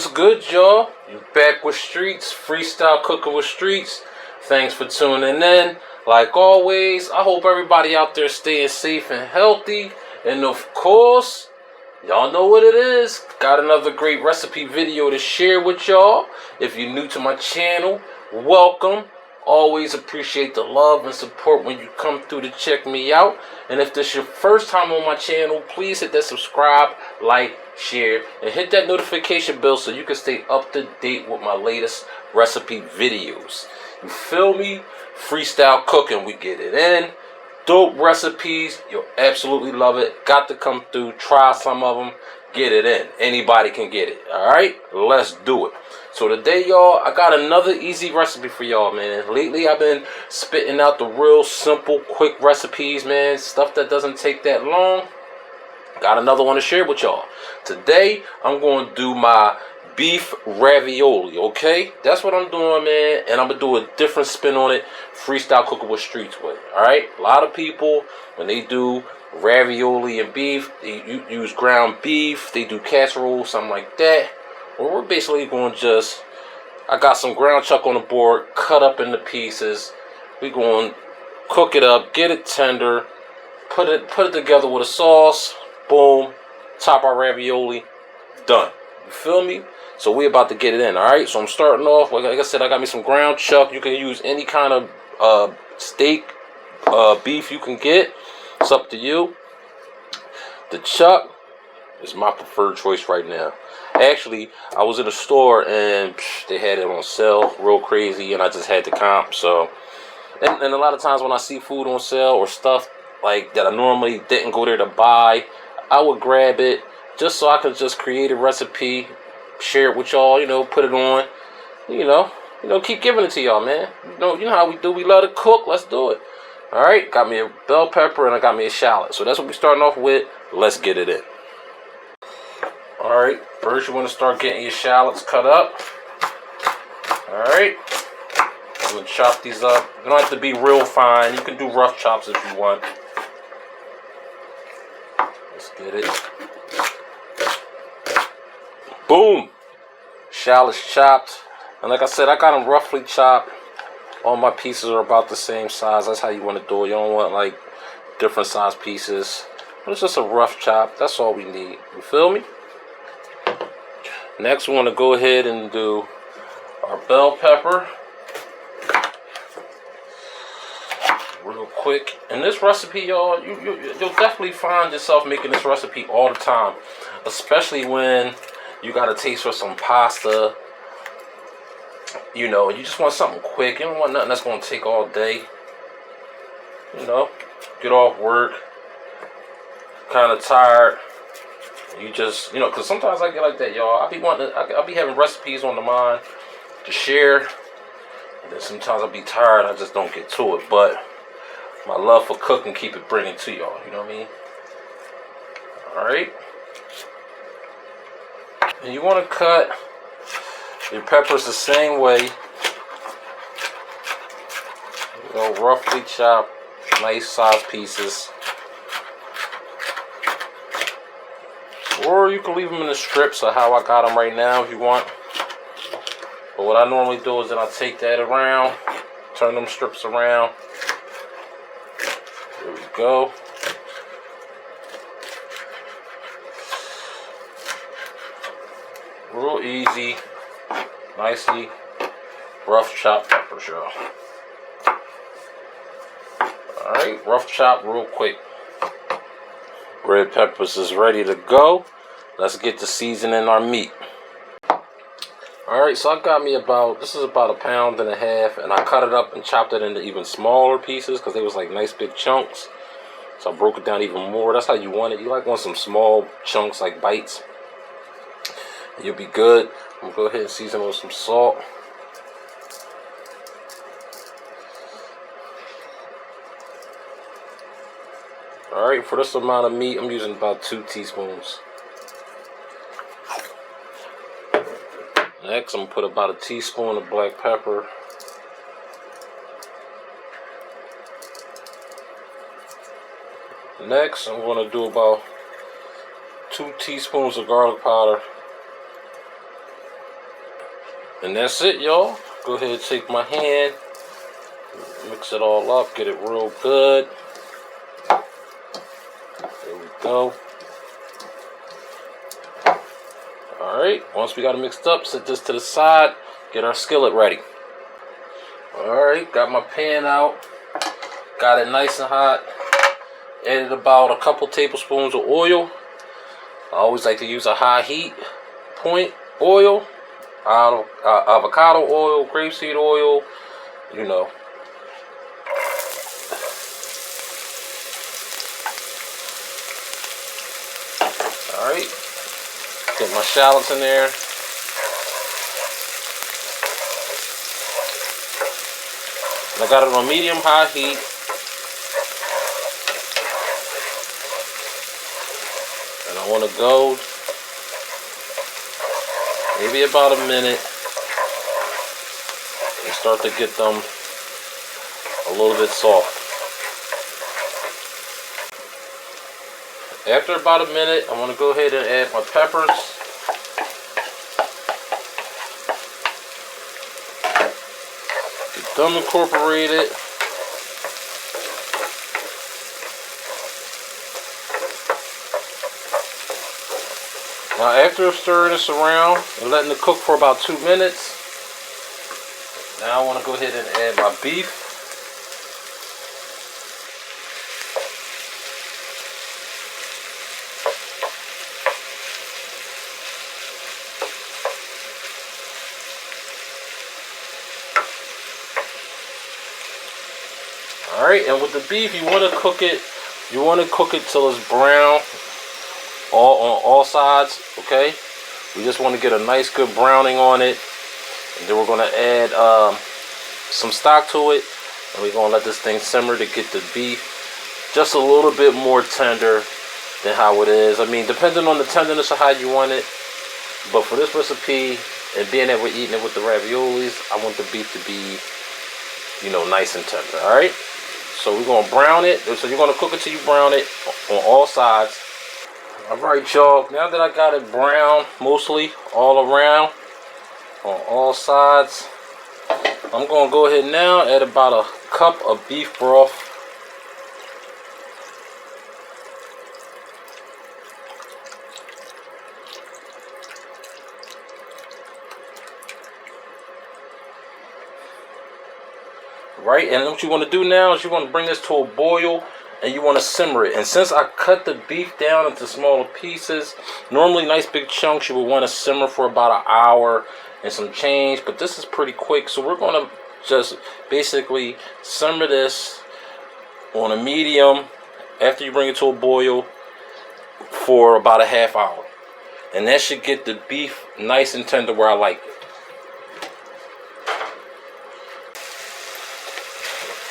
What's good, y'all? You back with Streetz, freestyle cooking with Streetz. Thanks for tuning in. Like always, I hope everybody out there staying safe and healthy. And of course, y'all know what it is. Got another great recipe video to share with y'all. If you're new to my channel, welcome. Always appreciate the love and support when you come through to check me out. And if this is your first time on my channel, please hit that subscribe, like, share, and hit that notification bell so you can stay up to date with my latest recipe videos. You feel me? Freestyle cooking, we get it in. Dope recipes, you'll absolutely love it. Got to come through, try some of them, get it in. Anybody can get it, alright? Let's do it. So today, y'all, I got another easy recipe for y'all, man. Lately, I've been spitting out the real simple, quick recipes, man. Stuff that doesn't take that long. Got another one to share with y'all. Today, I'm going to do my beef ravioli, okay? That's what I'm doing, man. And I'm going to do a different spin on it. Freestyle cooking with Streetz way, alright? A lot of people, when they do ravioli and beef, they use ground beef. They do casserole, something like that. Well, we're basically going to just, I got some ground chuck on the board, cut up into pieces. We're going to cook it up, get it tender, put it together with a sauce. Boom, top our ravioli, done. You feel me? So we're about to get it in, all right? So I'm starting off, like I said, I got me some ground chuck. You can use any kind of steak, beef you can get. It's up to you. The chuck is my preferred choice right now. Actually, I was in a store and they had it on sale, real crazy, and I just had to comp. So, and a lot of times when I see food on sale or stuff like that I normally didn't go there to buy, I would grab it just so I could just create a recipe, share it with y'all, you know, put it on, you know, keep giving it to y'all, man. You know how we do. We love to cook. Let's do it. All right, got me a bell pepper and I got me a shallot. So that's what we're starting off with. Let's get it in. All right, first you want to start getting your shallots cut up. All right, I'm gonna chop these up. You don't have to be real fine. You can do rough chops if you want. Let's get it. Boom, shallots chopped. And like I said, I got them roughly chopped. All my pieces are about the same size. That's how you want to do it. You don't want like different size pieces. It's just a rough chop. That's all we need. You feel me? Next, we want to go ahead and do our bell pepper. Real quick. In this recipe, y'all, you'll definitely find yourself making this recipe all the time. Especially when you got a taste for some pasta. You know, you just want something quick. You don't want nothing that's going to take all day. You know, get off work. Kind of tired. You just, you know, because sometimes I get like that, y'all. I'll be having recipes on the mind to share. And then sometimes I'll be tired. I just don't get to it. But my love for cooking keep it bringing to y'all. You know what I mean? All right. And you want to cut your peppers the same way. You know, roughly chop, nice size pieces. Or you can leave them in the strips of how I got them right now if you want. But what I normally do is then I take that around, turn them strips around. There we go. Real easy, nicely rough chopped peppers, y'all. Alright, rough chop real quick. Red peppers is ready to go. Let's get to seasoning our meat. Alright, so I got me this is about 1.5 pounds, and I cut it up and chopped it into even smaller pieces because they was like nice big chunks. So I broke it down even more. That's how you want it. You want some small chunks, like bites. And you'll be good. I'm gonna go ahead and season with some salt. Alright, for this amount of meat, I'm using about 2 teaspoons. Next, I'm going to put about 1 teaspoon of black pepper. Next, I'm going to do about 2 teaspoons of garlic powder. And that's it, y'all. Go ahead and take my hand, mix it all up, get it real good. There we go. Alright, once we got it mixed up, set this to the side, get our skillet ready. Alright, got my pan out, got it nice and hot. Added about a couple tablespoons of oil. I always like to use a high heat point oil, avocado oil, grapeseed oil, you know. Alright, get my shallots in there. I got it on medium-high heat. And I want to go maybe about a minute and start to get them a little bit soft. After about a minute, I want to go ahead and add my peppers. Get them incorporated. Now after stirring this around and letting it cook for about 2 minutes, now I want to go ahead and add my beef. Alright, and with the beef you want to cook it till it's brown on all sides, okay? We just want to get a nice good browning on it. And then we're going to add some stock to it. And we're going to let this thing simmer to get the beef just a little bit more tender than how it is. I mean, depending on the tenderness of how you want it. But for this recipe, and being that we're eating it with the raviolis, I want the beef to be, you know, nice and tender, alright? So we're going to brown it. So you're going to cook it till you brown it on all sides. Alright, y'all. Now that I got it brown mostly all around on all sides, I'm going to go ahead now, add about a cup of beef broth. Right, and what you want to do now is you want to bring this to a boil and you want to simmer it. And since I cut the beef down into smaller pieces, normally nice big chunks you would want to simmer for about an hour and some change, but this is pretty quick, so we're going to just basically simmer this on a medium after you bring it to a boil for about a half hour. And that should get the beef nice and tender where I like it.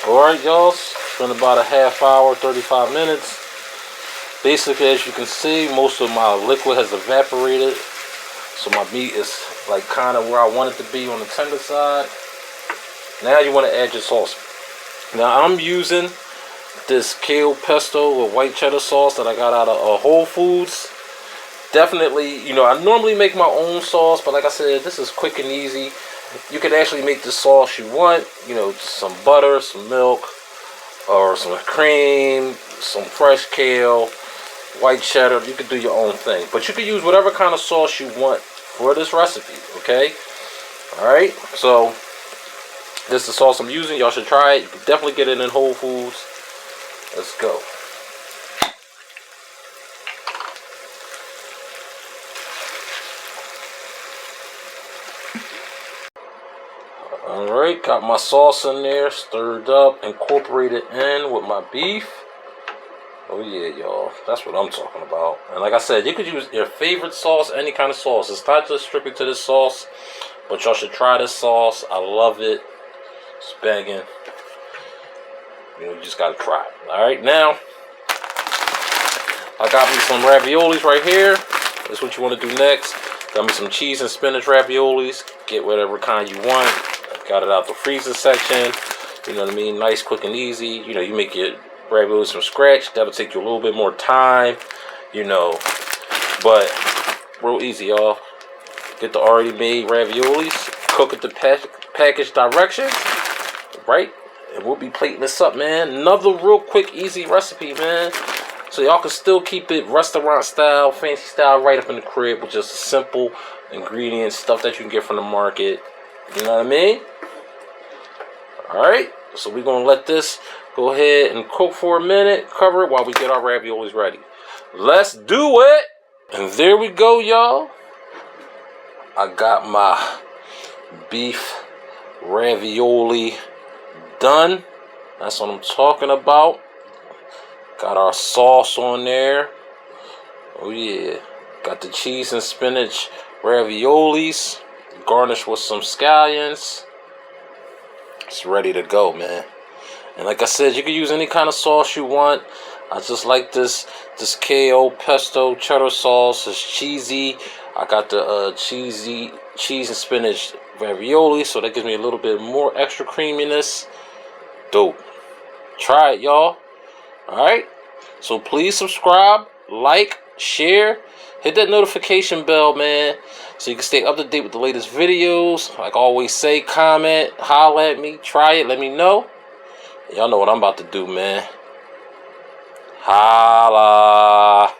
Alright, y'all, it's been about a half hour, 35 minutes. Basically, as you can see, most of my liquid has evaporated. So my meat is like kind of where I want it to be on the tender side. Now you want to add your sauce. Now I'm using this kale pesto with white cheddar sauce that I got out of Whole Foods. Definitely, you know, I normally make my own sauce, but like I said, this is quick and easy. You can actually make the sauce you want, you know, some butter, some milk, or some cream, some fresh kale, white cheddar. You can do your own thing, but you can use whatever kind of sauce you want for this recipe, okay? Alright, so this is the sauce I'm using. Y'all should try it. You can definitely get it in Whole Foods. Let's go. Alright, got my sauce in there, stirred up, incorporated in with my beef. Oh yeah, y'all, that's what I'm talking about. And like I said, you could use your favorite sauce, any kind of sauce. It's not just strictly to this sauce, but y'all should try this sauce. I love it. It's banging. You know, you just gotta try it. Alright, now I got me some raviolis right here. That's what you want to do next. Got me some cheese and spinach raviolis. Get whatever kind you want. Got it out the freezer section. You know what I mean? Nice, quick, and easy. You know, you make your raviolis from scratch. That'll take you a little bit more time, you know, but real easy, y'all. Get the already made raviolis, cook at the package directions, right? And we'll be plating this up, man. Another real quick, easy recipe, man. So y'all can still keep it restaurant style, fancy style, right up in the crib with just simple ingredients, stuff that you can get from the market. You know what I mean? Alright, so we're going to let this go ahead and cook for a minute, cover it while we get our raviolis ready. Let's do it! And there we go, y'all. I got my beef ravioli done. That's what I'm talking about. Got our sauce on there. Oh yeah. Got the cheese and spinach raviolis, garnished with some scallions. It's ready to go, man. And like I said, you can use any kind of sauce you want. I just like this KO pesto cheddar sauce. It's cheesy. I got the cheese and spinach ravioli, so that gives me a little bit more extra creaminess. Dope. Try it, y'all. Alright? So please subscribe, like, share, hit that notification bell, man, so you can stay up to date with the latest videos. Like I always say, comment, holla at me, try it, let me know. Y'all know what I'm about to do, man. Holla.